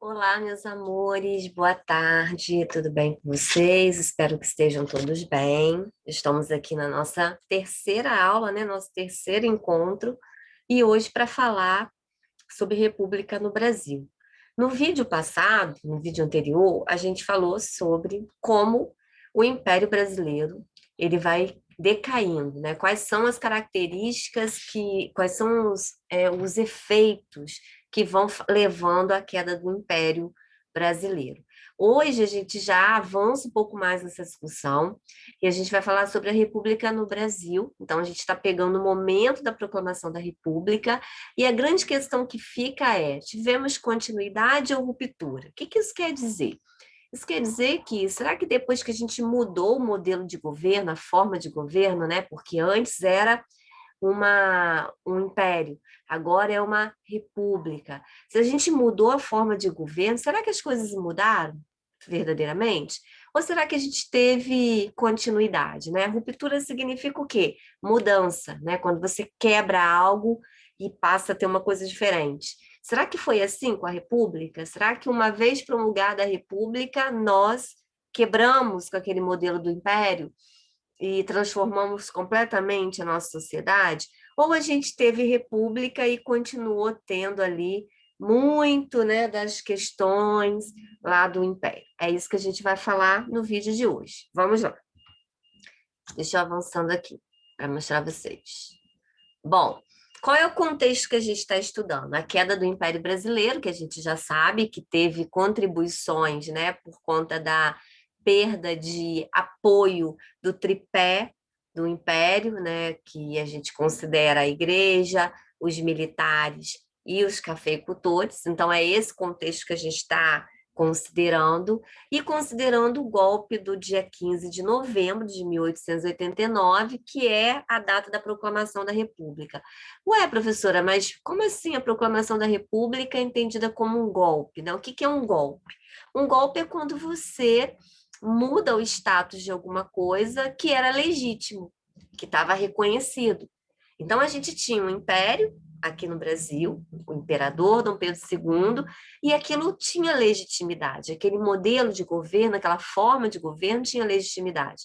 Olá, meus amores, boa tarde, tudo bem com vocês? Espero que estejam todos bem. Estamos aqui na nossa terceira aula, né? Nosso terceiro encontro, e hoje para falar sobre República no Brasil. No vídeo passado, no vídeo anterior, a gente falou sobre como o Império Brasileiro ele vai decaindo, né? Quais são as características quais são os efeitos que vão levando à queda do Império Brasileiro. Hoje a gente já avança um pouco mais nessa discussão e a gente vai falar sobre a República no Brasil. Então a gente está pegando o momento da proclamação da República e a grande questão que fica é: tivemos continuidade ou ruptura? O que que isso quer dizer? Isso quer dizer que, será que depois que a gente mudou o modelo de governo, a forma de governo, né? Porque antes era um império, agora é uma república. Se a gente mudou a forma de governo, será que as coisas mudaram verdadeiramente? Ou será que a gente teve continuidade, né? Ruptura significa o quê? Mudança, né? Quando você quebra algo e passa a ter uma coisa diferente. Será que foi assim com a República? Será que uma vez promulgada a República, nós quebramos com aquele modelo do Império e transformamos completamente a nossa sociedade? Ou a gente teve República e continuou tendo ali muito, né, das questões lá do Império? É isso que a gente vai falar no vídeo de hoje. Vamos lá. Deixa eu avançando aqui para mostrar a vocês. Bom, qual é o contexto que a gente está estudando? A queda do Império Brasileiro, que a gente já sabe que teve contribuições, né, por conta da perda de apoio do tripé do Império, né, que a gente considera a igreja, os militares e os cafeicultores. Então, é esse contexto que a gente está considerando, e considerando o golpe do dia 15 de novembro de 1889, que é a data da proclamação da República. Ué, professora, mas como assim a proclamação da República é entendida como um golpe, né? O que que é um golpe? Um golpe é quando você muda o status de alguma coisa que era legítimo, que estava reconhecido. Então, a gente tinha um império aqui no Brasil, o imperador Dom Pedro II, e aquilo tinha legitimidade, aquele modelo de governo, aquela forma de governo tinha legitimidade.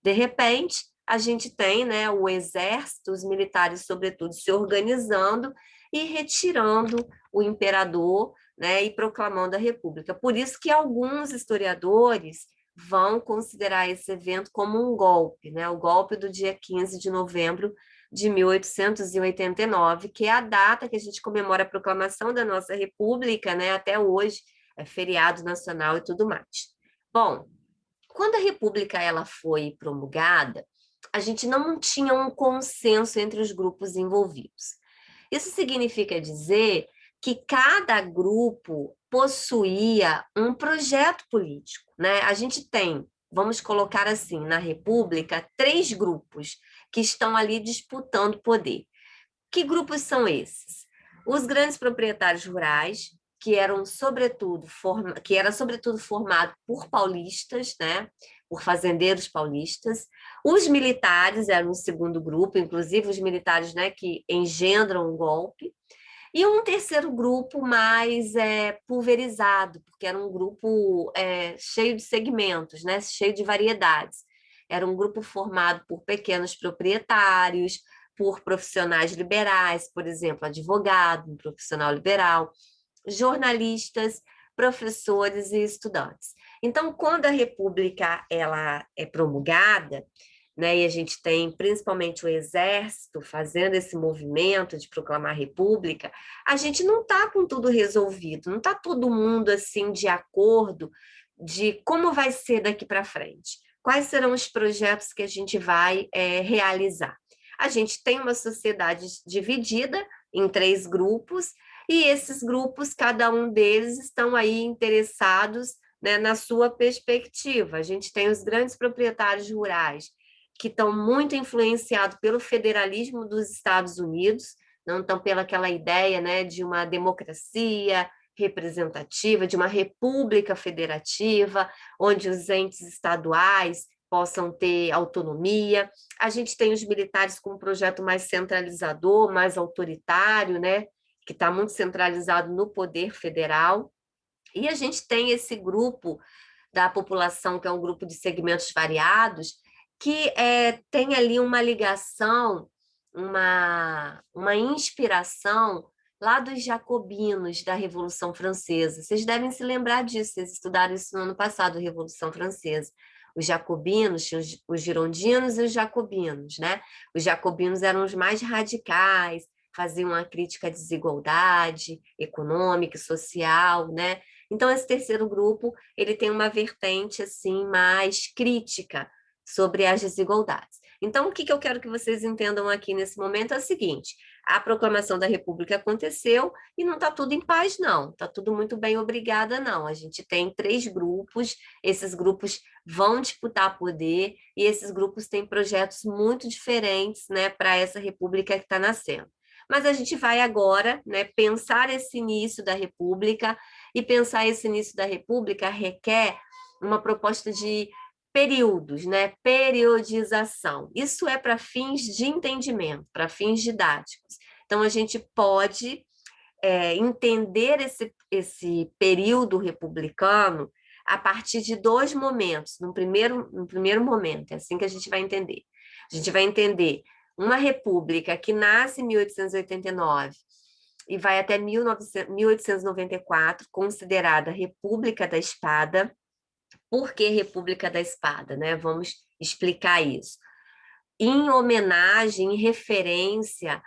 De repente, a gente tem, né, o exército, os militares, sobretudo, se organizando e retirando o imperador, né, e proclamando a República. Por isso que alguns historiadores vão considerar esse evento como um golpe, né, o golpe do dia 15 de novembro de 1889, que é a data que a gente comemora a proclamação da nossa República, né, até hoje, é feriado nacional e tudo mais. Bom, quando a República ela foi promulgada, a gente não tinha um consenso entre os grupos envolvidos. Isso significa dizer que cada grupo possuía um projeto político, né? A gente tem, vamos colocar assim, na República, três grupos que estão ali disputando poder. Que grupos são esses? Os grandes proprietários rurais, que era sobretudo formado por paulistas, né? Por fazendeiros paulistas. Os militares eram o segundo grupo, inclusive os militares, né, que engendram o golpe. E um terceiro grupo mais pulverizado, porque era um grupo cheio de segmentos, né? Cheio de variedades. Era um grupo formado por pequenos proprietários, por profissionais liberais, por exemplo, advogado, um profissional liberal, jornalistas, professores e estudantes. Então, quando a República ela é promulgada, né, e a gente tem principalmente o Exército fazendo esse movimento de proclamar a República, a gente não está com tudo resolvido, não está todo mundo assim de acordo de como vai ser daqui para frente, quais serão os projetos que a gente vai realizar. A gente tem uma sociedade dividida em três grupos, e esses grupos, cada um deles, estão aí interessados, né, na sua perspectiva. A gente tem os grandes proprietários rurais, que estão muito influenciados pelo federalismo dos Estados Unidos, não estão pela aquela ideia, né, de uma democracia representativa, de uma república federativa, onde os entes estaduais possam ter autonomia. A gente tem os militares com um projeto mais centralizador, mais autoritário, né, que está muito centralizado no poder federal. E a gente tem esse grupo da população, que é um grupo de segmentos variados, que tem ali uma ligação, uma inspiração lá dos jacobinos da Revolução Francesa. Vocês devem se lembrar disso, vocês estudaram isso no ano passado, a Revolução Francesa. Os jacobinos, os girondinos e os jacobinos, né? Os jacobinos eram os mais radicais, faziam uma crítica à desigualdade econômica e social, né? Então, esse terceiro grupo, ele tem uma vertente, assim, mais crítica sobre as desigualdades. Então, o que eu quero que vocês entendam aqui nesse momento é o seguinte: a proclamação da República aconteceu e não está tudo em paz, não. Está tudo muito bem, obrigada, não. A gente tem 3 grupos, esses grupos vão disputar poder e esses grupos têm projetos muito diferentes, né, para essa República que está nascendo. Mas a gente vai agora, né, pensar esse início da República, e pensar esse início da República requer uma proposta de períodos, né? Periodização. Isso é para fins de entendimento, para fins didáticos. Então, a gente pode entender esse período republicano a partir de 2 momentos. No primeiro momento, é assim que a gente vai entender. A gente vai entender uma república que nasce em 1889 e vai até 1894, considerada República da Espada. Por que República da Espada, né? Vamos explicar isso. Em homenagem, em referência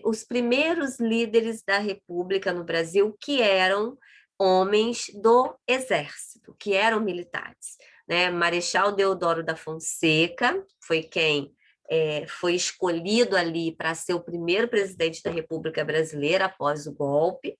os primeiros líderes da República no Brasil, que eram homens do Exército, que eram militares, né? Marechal Deodoro da Fonseca foi quem foi escolhido ali para ser o primeiro presidente da República Brasileira após o golpe,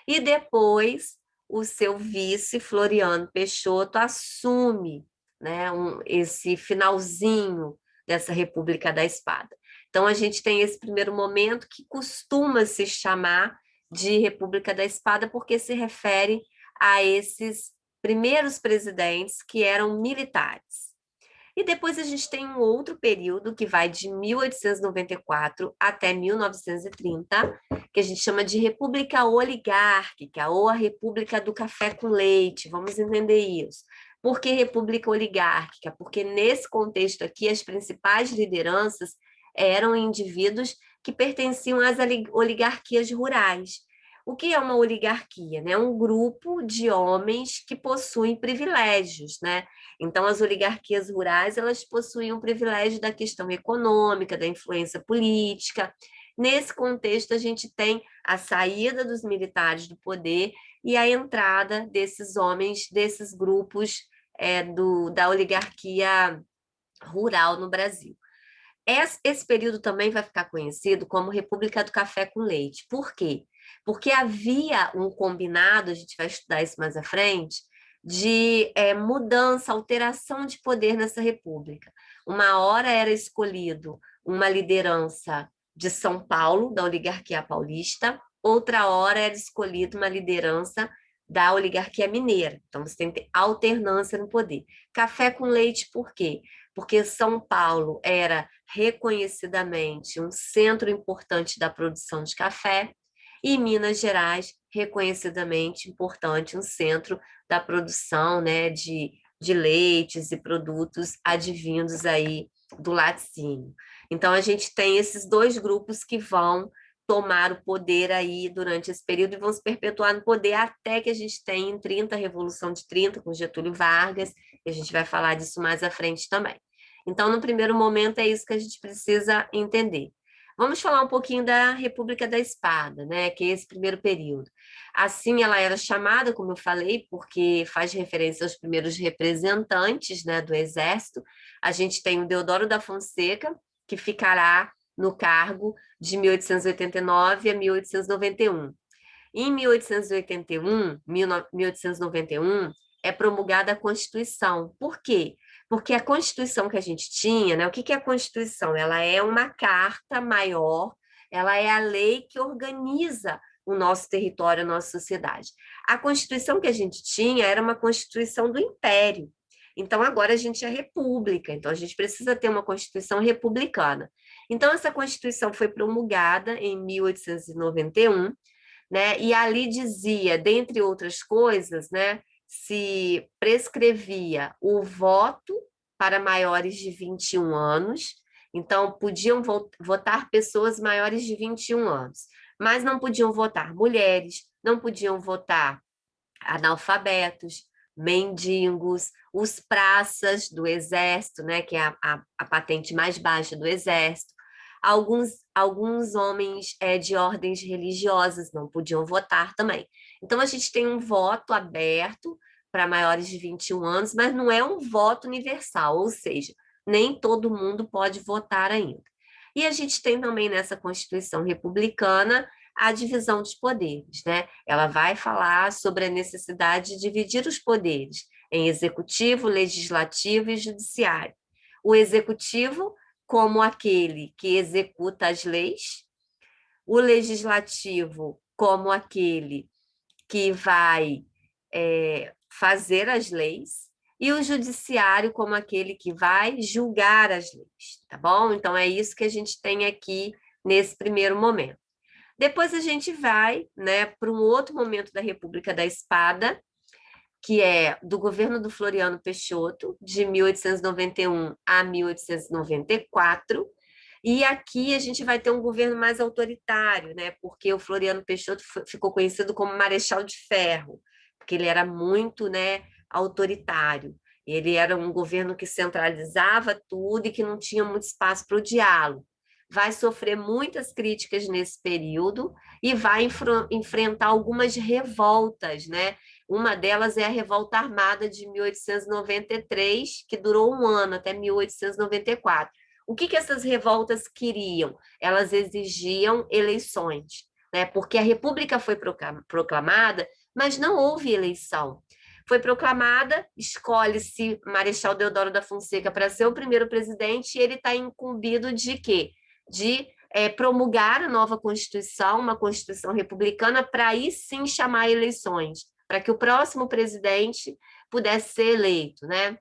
e depois o seu vice, Floriano Peixoto, assume, né, esse finalzinho dessa República da Espada. Então, a gente tem esse primeiro momento que costuma se chamar de República da Espada, porque se refere a esses primeiros presidentes que eram militares. E depois a gente tem um outro período que vai de 1894 até 1930, que a gente chama de República Oligárquica, ou a República do Café com Leite. Vamos entender isso. Por que República Oligárquica? Porque nesse contexto aqui, as principais lideranças eram indivíduos que pertenciam às oligarquias rurais. O que é uma oligarquia? Né? Um grupo de homens que possuem privilégios, né? Então, as oligarquias rurais, elas possuíam o privilégio da questão econômica, da influência política. Nesse contexto, a gente tem a saída dos militares do poder e a entrada desses homens, desses grupos da oligarquia rural no Brasil. Esse período também vai ficar conhecido como República do Café com Leite. Por quê? Porque havia um combinado, a gente vai estudar isso mais à frente, de mudança, alteração de poder nessa república. Uma hora era escolhido uma liderança de São Paulo, da oligarquia paulista, outra hora era escolhida uma liderança da oligarquia mineira. Então, você tem que ter alternância no poder. Café com leite, por quê? Porque São Paulo era reconhecidamente um centro importante da produção de café, e Minas Gerais, reconhecidamente importante, um centro da produção, né, de leites e produtos advindos aí do laticínio. Então, a gente tem esses 2 grupos que vão tomar o poder aí durante esse período e vão se perpetuar no poder até que a gente tenha em 30, a Revolução de 30, com Getúlio Vargas, e a gente vai falar disso mais à frente também. Então, no primeiro momento, é isso que a gente precisa entender. Vamos falar um pouquinho da República da Espada, né, que é esse primeiro período. Assim, ela era chamada, como eu falei, porque faz referência aos primeiros representantes, né, do Exército. A gente tem o Deodoro da Fonseca, que ficará no cargo de 1889 a 1891. Em 1891, é promulgada a Constituição. Por quê? Porque a Constituição que a gente tinha, né? O que é a Constituição? Ela é uma carta maior, ela é a lei que organiza o nosso território, a nossa sociedade. A Constituição que a gente tinha era uma Constituição do Império. Então, agora a gente é república, então a gente precisa ter uma Constituição republicana. Então, essa Constituição foi promulgada em 1891, né? E ali dizia, dentre outras coisas, né, se prescrevia o voto para maiores de 21 anos, então podiam votar pessoas maiores de 21 anos, mas não podiam votar mulheres, não podiam votar analfabetos, mendigos, os praças do exército, né, que é a patente mais baixa do exército. Alguns homens de ordens religiosas não podiam votar também. Então, a gente tem um voto aberto para maiores de 21 anos, mas não é um voto universal, ou seja, nem todo mundo pode votar ainda. E a gente tem também nessa Constituição republicana a divisão dos poderes, né? Ela vai falar sobre a necessidade de dividir os poderes em executivo, legislativo e judiciário. O executivo como aquele que executa as leis, o legislativo como aquele que vai fazer as leis, e o judiciário como aquele que vai julgar as leis, tá bom? Então é isso que a gente tem aqui nesse primeiro momento. Depois a gente vai, né, para um outro momento da República da Espada, que é do governo do Floriano Peixoto, de 1891 a 1894. E aqui a gente vai ter um governo mais autoritário, né? Porque o Floriano Peixoto ficou conhecido como Marechal de Ferro, porque ele era muito, né, autoritário. Ele era um governo que centralizava tudo e que não tinha muito espaço para o diálogo. Vai sofrer muitas críticas nesse período e vai enfrentar algumas revoltas, né? Uma delas é a Revolta Armada de 1893, que durou um ano, até 1894. O que essas revoltas queriam? Elas exigiam eleições, né? Porque a República foi proclamada, mas não houve eleição. Foi proclamada, escolhe-se Marechal Deodoro da Fonseca para ser o primeiro presidente, e ele está incumbido de quê? De promulgar a nova Constituição, uma Constituição republicana, para aí sim chamar eleições, para que o próximo presidente pudesse ser eleito, né?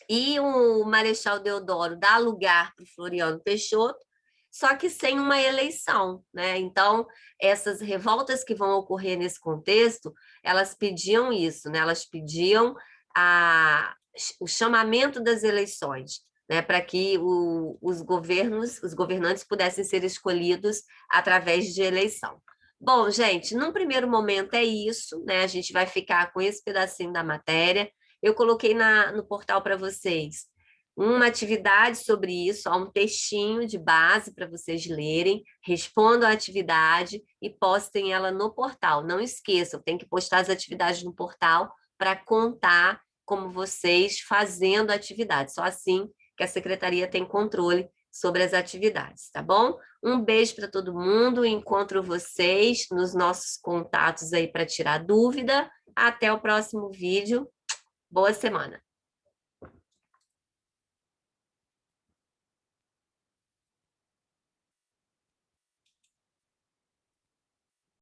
E o Marechal Deodoro dá lugar para o Floriano Peixoto, só que sem uma eleição, né? Então, essas revoltas que vão ocorrer nesse contexto, elas pediam isso, né? Elas pediam o chamamento das eleições, né? Para que os governantes pudessem ser escolhidos através de eleição. Bom, gente, num primeiro momento é isso, né? A gente vai ficar com esse pedacinho da matéria. Eu coloquei no portal para vocês uma atividade sobre isso, há um textinho de base para vocês lerem, respondam a atividade e postem ela no portal. Não esqueçam, tem que postar as atividades no portal para contar como vocês fazendo a atividade. Só assim que a secretaria tem controle sobre as atividades, tá bom? Um beijo para todo mundo, encontro vocês nos nossos contatos aí para tirar dúvida. Até o próximo vídeo. Boa semana!